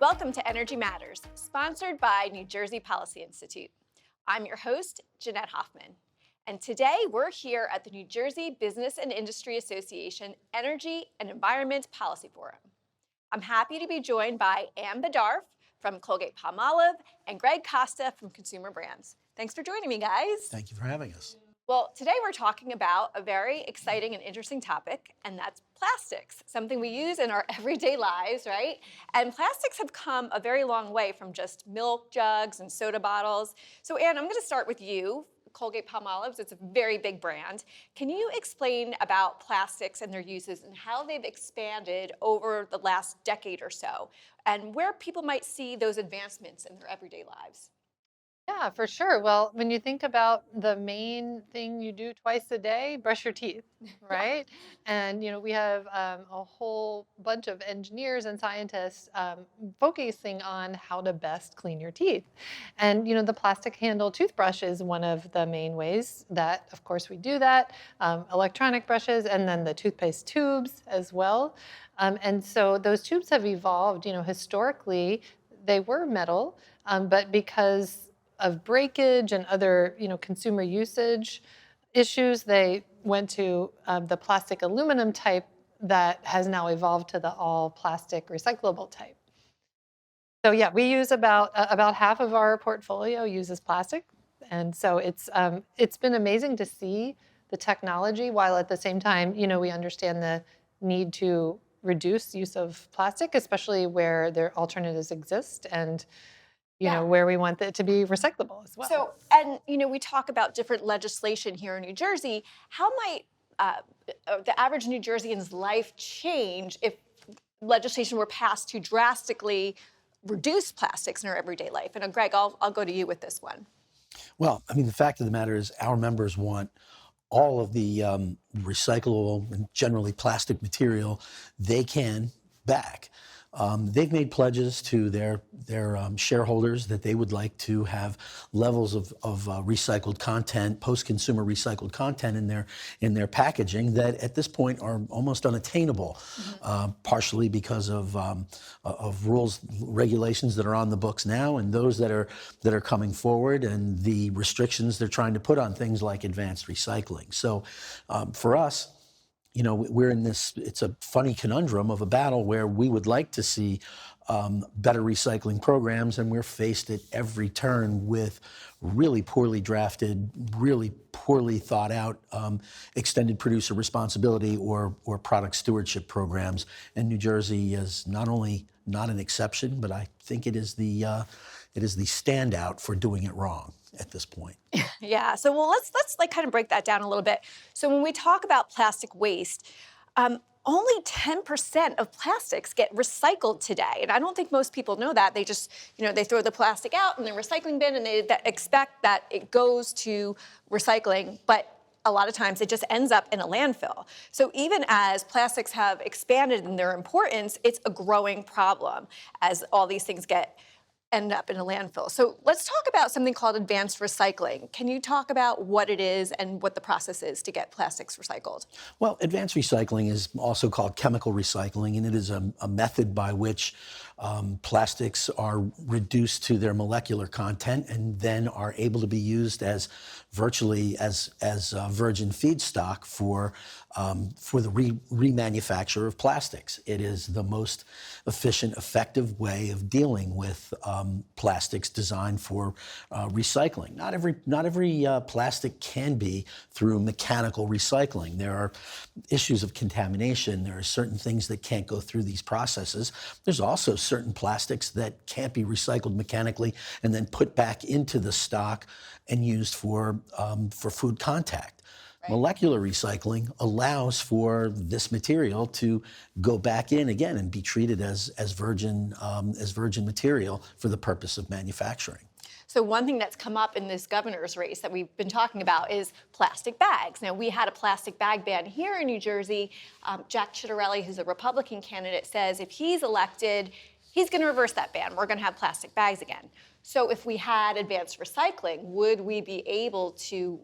Welcome to Energy Matters, sponsored by New Jersey Policy Institute. I'm your host, Jeanette Hoffman, and today we're here at the New Jersey Business and Industry Association Energy and Environment Policy Forum. I'm happy to be joined by Ann Bedarf from Colgate-Palmolive and Greg Costa from Consumer Brands. Thanks for joining me, guys. Thank you for having us. Well, today we're talking about a very exciting and interesting topic, and that's plastics, something we use in our everyday lives, right? And plastics have come a very long way from just milk jugs and soda bottles. So Anne, I'm going to start with you. Colgate-Palmolive, it's a very big brand. Can you explain about plastics and their uses and how they've expanded over the last decade or so, and where people might see those advancements in their everyday lives? Yeah, for sure. Well, when you think about the main thing you do twice a day, brush your teeth, right? And, we have a whole bunch of engineers and scientists focusing on how to best clean your teeth. And, the plastic handle toothbrush is one of the main ways that, of course, we do that. Electronic brushes and then the toothpaste tubes as well. And so those tubes have evolved, historically, they were metal, but because of breakage and other, consumer usage issues, they went to the plastic aluminum type that has now evolved to the all plastic recyclable type. So yeah, we use about half of our portfolio uses plastic, and so it's been amazing to see the technology, while at the same time, we understand the need to reduce use of plastic, especially where their alternatives exist, and where we want it to be recyclable as well. So, and we talk about different legislation here in New Jersey. How might the average New Jerseyan's life change if legislation were passed to drastically reduce plastics in our everyday life? And Greg, I'll go to you with this one. Well, the fact of the matter is our members want all of the recyclable and generally plastic material they can back. They've made pledges to their shareholders that they would like to have levels of recycled content, post-consumer recycled content in their packaging that at this point are almost unattainable, partially because of rules, regulations that are on the books now, and those that are coming forward, and the restrictions they're trying to put on things like advanced recycling. So, for us, we're in this, it's a funny conundrum of a battle where we would like to see better recycling programs, and we're faced at every turn with really poorly drafted, really poorly thought out extended producer responsibility or product stewardship programs. And New Jersey is not only not an exception, but I think it is the standout for doing it wrong at this point. Yeah. So, well, let's kind of break that down a little bit. So, when we talk about plastic waste, only 10% of plastics get recycled today, and I don't think most people know that. They just, they throw the plastic out in the recycling bin, and they expect that it goes to recycling, but a lot of times it just ends up in a landfill. So even as plastics have expanded in their importance, it's a growing problem as all these things end up in a landfill. So let's talk about something called advanced recycling. Can you talk about what it is and what the process is to get plastics recycled? Well, advanced recycling is also called chemical recycling, and it is a method by which plastics are reduced to their molecular content and then are able to be used as virtually as virgin feedstock for the remanufacture of plastics. It is the most efficient, effective way of dealing with plastics designed for recycling. Not every plastic can be through mechanical recycling. There are issues of contamination. There are certain things that can't go through these processes. There's also certain plastics that can't be recycled mechanically and then put back into the stock and used for food contact. Right. Molecular recycling allows for this material to go back in again and be treated as virgin material for the purpose of manufacturing. So one thing that's come up in this governor's race that we've been talking about is plastic bags. Now, we had a plastic bag ban here in New Jersey. Jack Ciattarelli, who's a Republican candidate, says if he's elected, he's going to reverse that ban. We're going to have plastic bags again. So if we had advanced recycling, would we be able to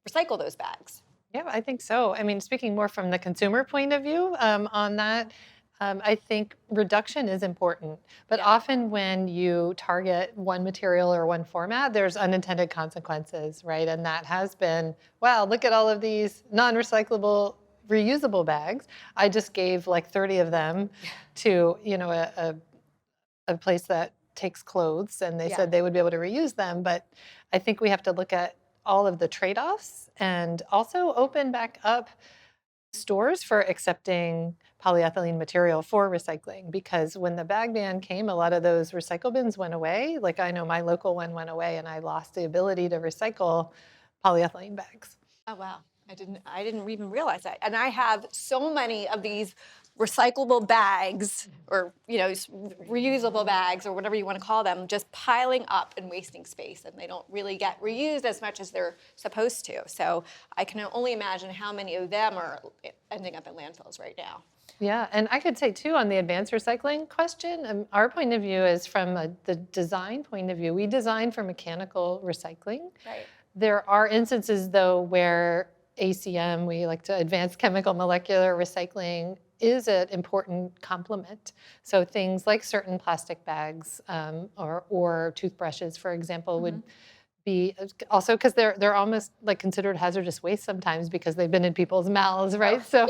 recycle those bags? Yeah, I think so. I mean, speaking more from the consumer point of view on that, I think reduction is important, but Yeah. often when you target one material or one format, there's unintended consequences, right? And that has been, wow, look at all of these non-recyclable, reusable bags. I just gave like 30 of them to, a place that takes clothes, and they Yeah. said they would be able to reuse them. But I think we have to look at all of the trade-offs and also open back up stores for accepting polyethylene material for recycling, because when the bag ban came, a lot of those recycle bins went away. Like I know my local one went away and I lost the ability to recycle polyethylene bags. Oh wow. I didn't even realize that. And I have so many of these recyclable bags or reusable bags or whatever you want to call them just piling up and wasting space, and they don't really get reused as much as they're supposed to. So I can only imagine how many of them are ending up in landfills right now. Yeah, and I could say too on the advanced recycling question, our point of view is from the design point of view. We design for mechanical recycling. Right. There are instances though where ACM, we like to advanced chemical molecular recycling, is an important complement. So things like certain plastic bags or toothbrushes, for example, would be also because they're almost like considered hazardous waste sometimes because they've been in people's mouths, right? So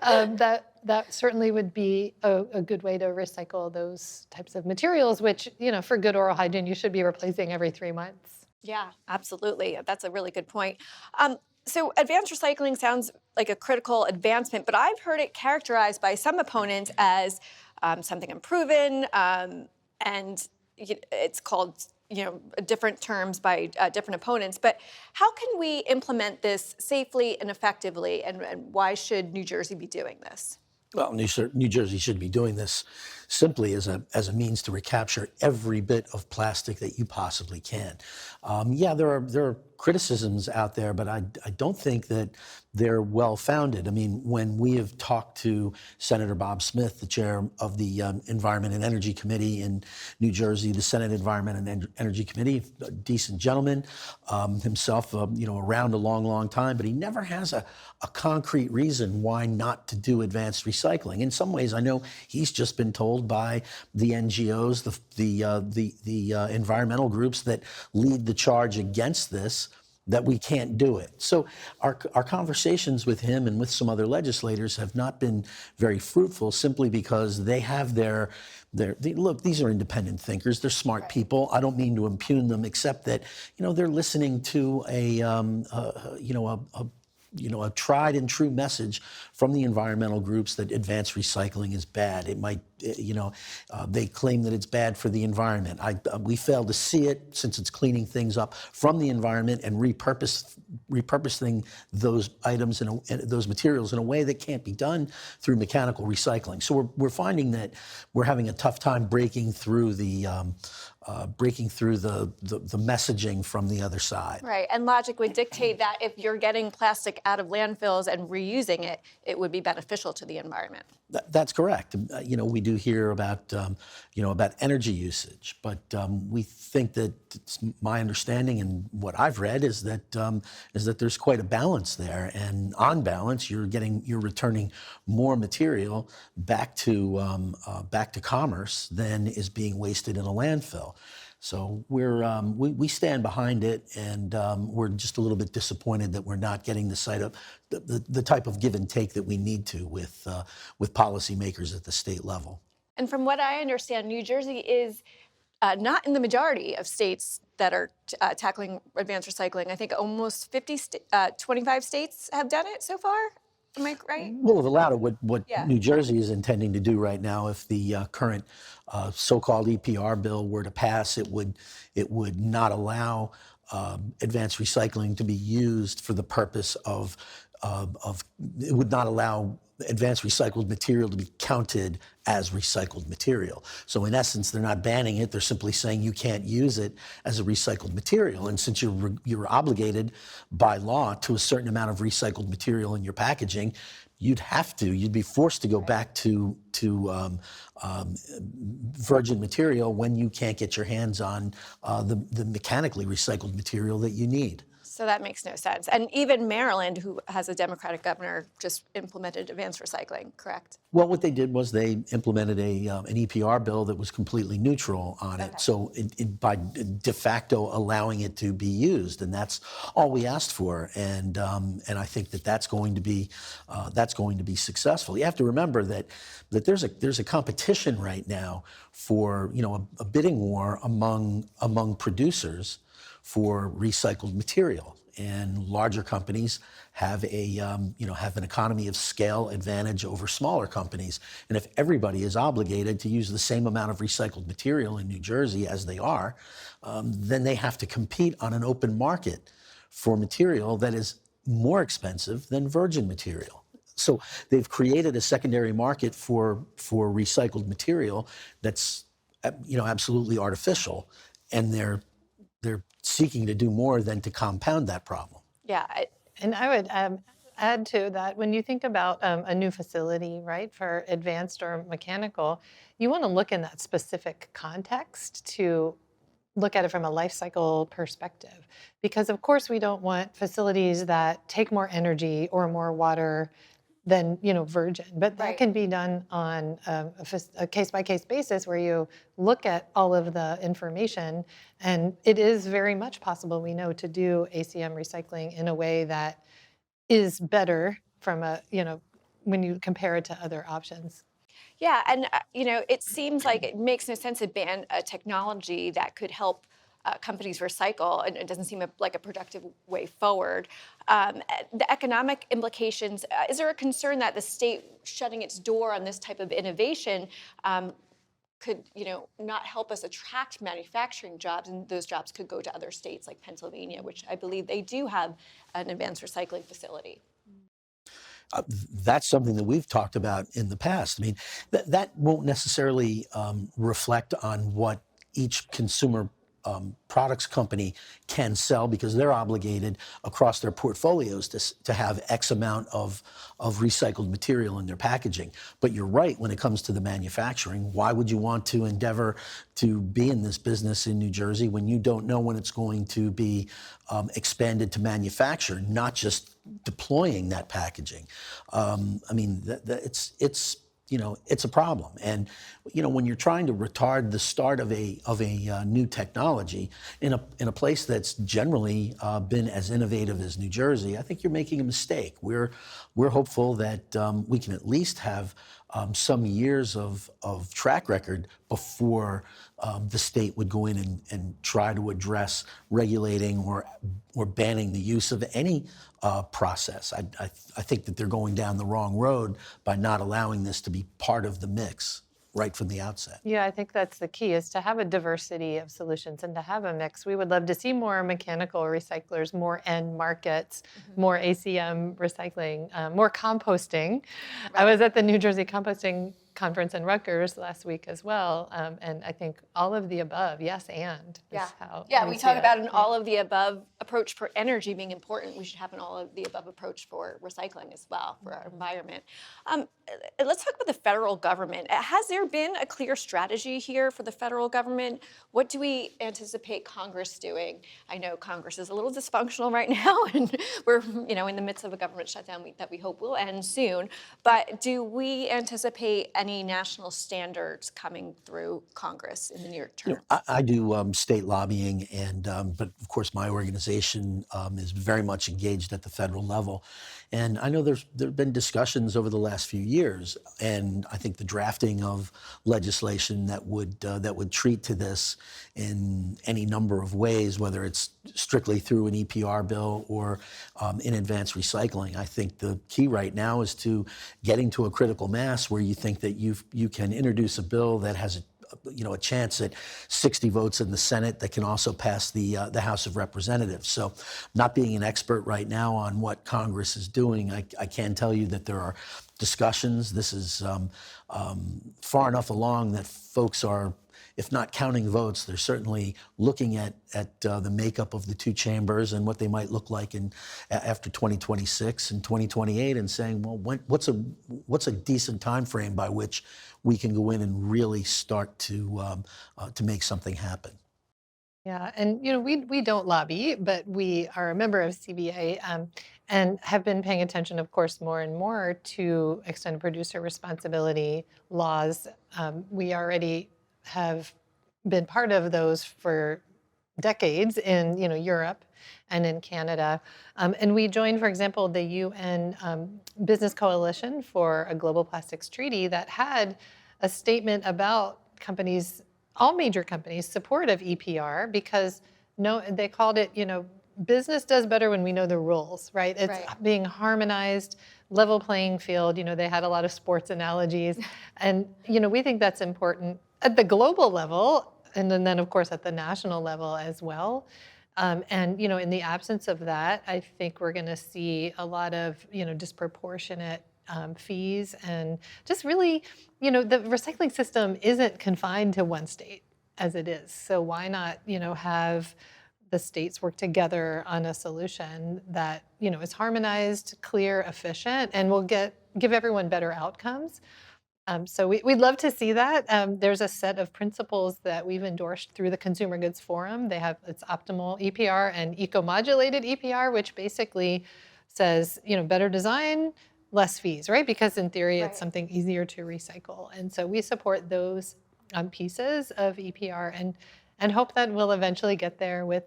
that certainly would be a good way to recycle those types of materials, which for good oral hygiene you should be replacing every 3 months. Yeah, absolutely. That's a really good point. So advanced recycling sounds like a critical advancement, but I've heard it characterized by some opponents as something unproven, and it's called different terms by different opponents. But how can we implement this safely and effectively, and why should New Jersey be doing this? Well, New Jersey should be doing this simply as a means to recapture every bit of plastic that you possibly can. Yeah, there are criticisms out there, but I don't think that they're well founded. I mean, when we have talked to Senator Bob Smith, the chair of the Environment and Energy Committee in New Jersey, the Senate Environment and Energy Committee, a decent gentleman, himself, around a long, long time, but he never has a concrete reason why not to do advanced recycling. In some ways, I know he's just been told by the NGOs, the environmental groups that lead the charge against this, that we can't do it. So our conversations with him and with some other legislators have not been very fruitful, simply because they have look, these are independent thinkers. They're smart people. I don't mean to impugn them, except that, they're listening to a tried and true message from the environmental groups that advanced recycling is bad. It might, they claim that it's bad for the environment. We fail to see it, since it's cleaning things up from the environment and repurposing those items and those materials in a way that can't be done through mechanical recycling. So we're finding that we're having a tough time breaking through the messaging from the other side. Right, and logic would dictate that if you're getting plastic out of landfills and reusing it, it would be beneficial to the environment. That's correct. We do hear about energy usage, but we think that it's my understanding, and what I've read is that there's quite a balance there, and on balance, you're returning more material back to commerce than is being wasted in a landfill. So we stand behind it, and we're just a little bit disappointed that we're not getting the type of give and take that we need to with policymakers at the state level. And from what I understand, New Jersey is not in the majority of states that are tackling advanced recycling. I think almost 25 states have done it so far. Am I right? Well, the latter, what Yeah. New Jersey is intending to do right now, if the current so-called EPR bill were to pass, it would not allow advanced recycling to be used for the purpose of it would not allow advanced recycled material to be counted as recycled material. So in essence, they're not banning it. They're simply saying you can't use it as a recycled material. And since you're obligated by law to a certain amount of recycled material in your packaging, you'd be forced to go back to virgin material when you can't get your hands on the mechanically recycled material that you need. So that makes no sense. And even Maryland, who has a Democratic governor, just implemented advanced recycling, correct? Well, what they did was they implemented an EPR bill that was completely neutral on it. Okay. So by de facto allowing it to be used, and that's all we asked for. And I think that that's going to be successful. You have to remember that there's a competition right now for a bidding war among producers for recycled material. And larger companies have have an economy of scale advantage over smaller companies. And if everybody is obligated to use the same amount of recycled material in New Jersey as they are, then they have to compete on an open market for material that is more expensive than virgin material. So they've created a secondary market for recycled material that's absolutely artificial, and they're seeking to do more than to compound that problem. Yeah. And I would add to that, when you think about a new facility, right, for advanced or mechanical, you want to look in that specific context to look at it from a life cycle perspective. Because of course we don't want facilities that take more energy or more water than virgin, but that Right. can be done on a case-by-case basis where you look at all of the information, and it is very much possible, we know, to do ACM recycling in a way that is better from when you compare it to other options. Yeah, and it seems like it makes no sense to ban a technology that could help companies recycle, and it doesn't seem like a productive way forward. The economic implications, is there a concern that the state shutting its door on this type of innovation could not help us attract manufacturing jobs, and those jobs could go to other states like Pennsylvania, which I believe they do have an advanced recycling facility? That's something that we've talked about in the past. I mean, that won't necessarily reflect on what each consumer products company can sell, because they're obligated across their portfolios to have X amount of recycled material in their packaging. But you're right, when it comes to the manufacturing, why would you want to endeavor to be in this business in New Jersey when you don't know when it's going to be expanded to manufacture, not just deploying that packaging? I mean, it's a problem. And when you're trying to retard the start of a new technology in a place that's generally been as innovative as New Jersey, I think you're making a mistake. We're hopeful that we can at least have some years of track record before the state would go in and try to address regulating or banning the use of any process. I think that they're going down the wrong road by not allowing this to be part of the mix right from the outset. Yeah, I think that's the key, is to have a diversity of solutions and to have a mix. We would love to see more mechanical recyclers, more end markets, more ACM recycling, more composting. I was at the New Jersey Composting Conference in Rutgers last week as well, and I think all of the above, yes, and is how We see talk it. about an all of the above approach for energy being important. We should have an all of the above approach for recycling as well, for our environment. Let's talk about the federal government. Has there been a clear strategy here for the federal government? What do we anticipate Congress doing? I know Congress is a little dysfunctional right now, and we're in the midst of a government shutdown that we hope will end soon. But do we anticipate any national standards coming through Congress in the near term? I do state lobbying, but of course my organization is very much engaged at the federal level. And I know there have been discussions over the last few years, and I think the drafting of legislation that would treat to this in any number of ways, whether it's strictly through an EPR bill or in advanced recycling. I think the key right now is to getting to a critical mass where you think that you can introduce a bill that has a chance at 60 votes in the Senate that can also pass the House of Representatives. So, not being an expert right now on what Congress is doing, I can tell you that there are discussions. This is far enough along that folks are, if not counting votes, they're certainly looking at the makeup of the two chambers and what they might look like after 2026 and 2028, and saying, well, what's a decent time frame by which we can go in and really start to make something happen. Yeah, and we don't lobby, but we are a member of CBA, and have been paying attention, of course, more and more to extended producer responsibility laws. We already have been part of those for decades in Europe and in Canada, and we joined, for example, the UN Business Coalition for a Global Plastics Treaty that had a statement about companies, all major companies, support of EPR because no, they called it, business does better when we know the rules, right? It's Right. being harmonized, level playing field. They had a lot of sports analogies, and we think that's important at the global level, and then of course at the national level as well. And in the absence of that, I think we're going to see a lot of disproportionate fees, and just really, the recycling system isn't confined to one state as it is. So why not, have the states work together on a solution that is harmonized, clear, efficient, and will give everyone better outcomes. So we'd love to see that. There's a set of principles that we've endorsed through the Consumer Goods Forum. It's optimal EPR and eco-modulated EPR, which basically says, better design, less fees, right? Because in theory, it's Right. something easier to recycle. And so we support those pieces of EPR, and hope that we'll eventually get there with,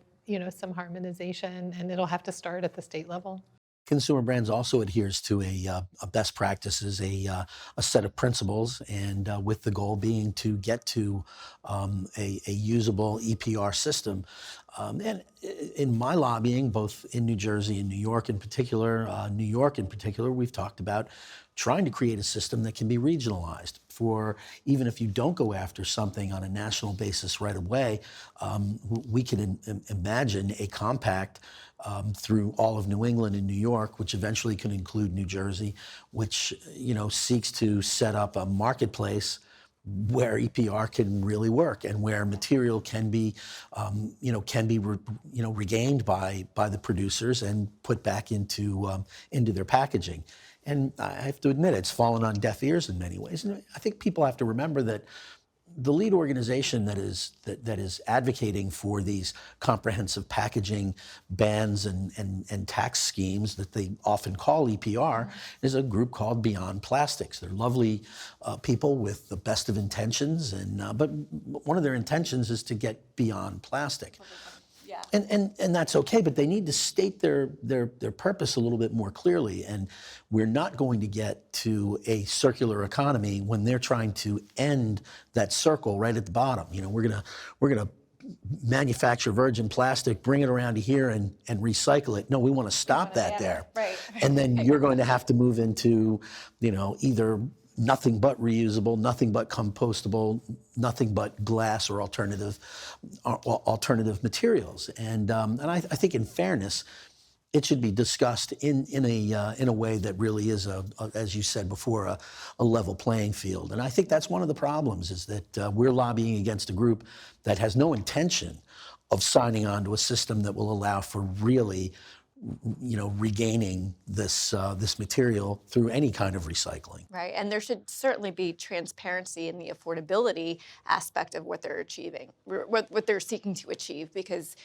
some harmonization, and it'll have to start at the state level. Consumer Brands also adheres to a best practices, a set of principles, and with the goal being to get to a usable EPR system. And in my lobbying, both in New Jersey and New York in particular, we've talked about trying to create a system that can be regionalized for even if you don't go after something on a national basis right away, we can imagine a compact through all of New England and New York, which eventually can include New Jersey, which seeks to set up a marketplace where EPR can really work and where material can be, regained by the producers and put back into their packaging. And I have to admit, it's fallen on deaf ears in many ways. And I think people have to remember that the lead organization that is advocating for these comprehensive packaging bans and tax schemes that they often call EPR is a group called Beyond Plastics. They're lovely people with the best of intentions, but one of their intentions is to get beyond plastic. Yeah. And that's okay, but they need to state their purpose a little bit more clearly. And we're not going to get to a circular economy when they're trying to end that circle right at the bottom. We're gonna manufacture virgin plastic, bring it around to here and recycle it. No, we want to stop that there. Right. And then you're going to have to move into, either nothing but reusable, nothing but compostable, nothing but glass or alternative materials. And I think in fairness, it should be discussed in a way that really is as you said before, a level playing field. And I think that's one of the problems is that we're lobbying against a group that has no intention of signing on to a system that will allow for really, regaining this material through any kind of recycling. Right. And there should certainly be transparency in the affordability aspect of what they're achieving, what they're seeking to achieve, because,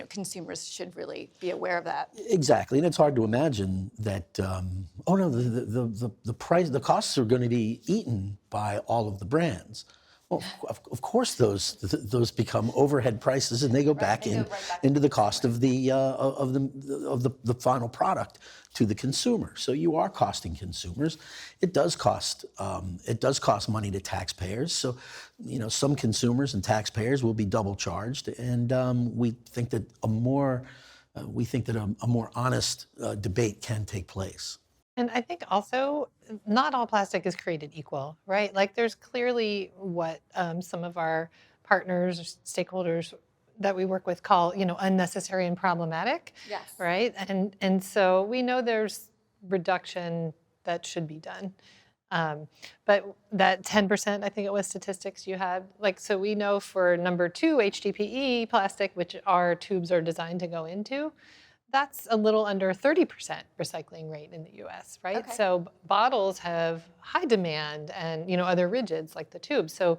consumers should really be aware of that. Exactly, and it's hard to imagine that. Oh no, the costs are going to be eaten by all of the brands. Well, of course, those become overhead prices, and they go back they go right back into the cost of the final product to the consumer. So you are costing consumers. It does cost money to taxpayers. So some consumers and taxpayers will be double charged, and we think that a more honest debate can take place. And I think also not all plastic is created equal, right? Like there's clearly what some of our partners or stakeholders that we work with call, unnecessary and problematic, Yes. right? And so we know there's reduction that should be done. But that 10%, I think it was statistics you had, so we know for number 2, HDPE plastic, which our tubes are designed to go into, that's a little under 30% recycling rate in the US, right? Okay. So bottles have high demand and, other rigids like the tube. So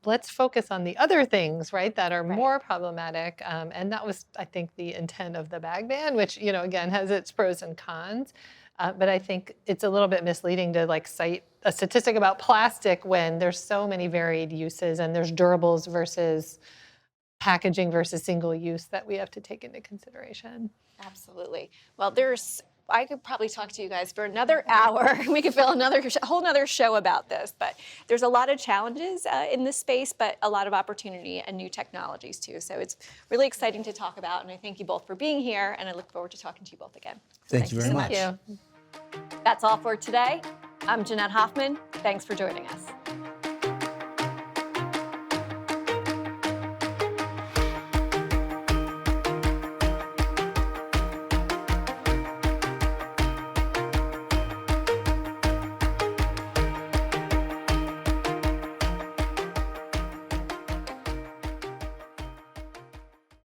let's focus on the other things, right, that are Right. more problematic. And that was, I think, the intent of the bag ban, which, again, has its pros and cons. But I think it's a little bit misleading to like cite a statistic about plastic when there's so many varied uses and there's durables versus packaging versus single use that we have to take into consideration. Absolutely. Well, I could probably talk to you guys for another hour. We could fill another whole nother show about this, but there's a lot of challenges in this space, but a lot of opportunity and new technologies too. So it's really exciting to talk about, and I thank you both for being here, and I look forward to talking to you both again. Thank you very much. Thank you. That's all for today. I'm Jeanette Hoffman. Thanks for joining us.